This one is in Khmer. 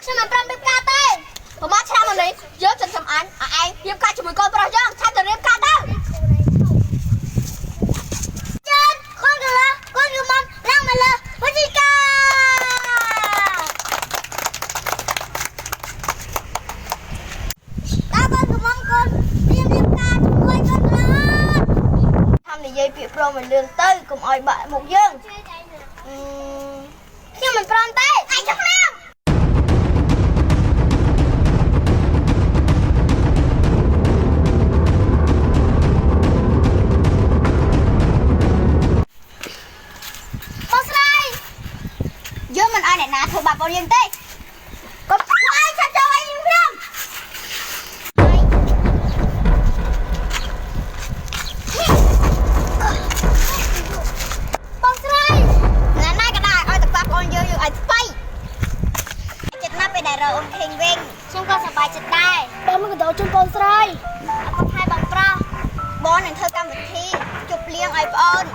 ខ្ញុំមិនប្រំរៀបការទេប្រមាណឆ្នាំនេះយើងចិនសំអានឯងរៀបការជាមួយកូនប្រុសយើងឆាប់ទៅរៀបការទៅចានកូនកន្លះកូនកំមឡើងមកលើវិធីការតើកូនកំមកូនរៀបការជាមួយកូនកន្លះតាមនិយាយពាក្យព្រមឲ្យលឿនទៅកុំឲ្យបាក់មុខយើងខ្ញុំមិនព្រមទេឯងចុះណាយើងមិនឲ្យអ្នកណាធ្វើបាបបងយើងទេកុំឲ្យឆាប់ចូលឲ្យយើងព្រមបងស្រីអ្នកណាក៏ได้ឲ្យទឹកបាបបងយើងឲ្យស្បៃចិត្តណាស់ពេលដែលរកអូនឃើញវិញខ្ញុំក៏សប្បាយចិត្តដែរបងមិនក៏ដល់ជូនបងស្រីអត់ថែបងប្រុសបងនឹងធ្វើកម្មវិធីជប់លៀងឲ្យប្អូន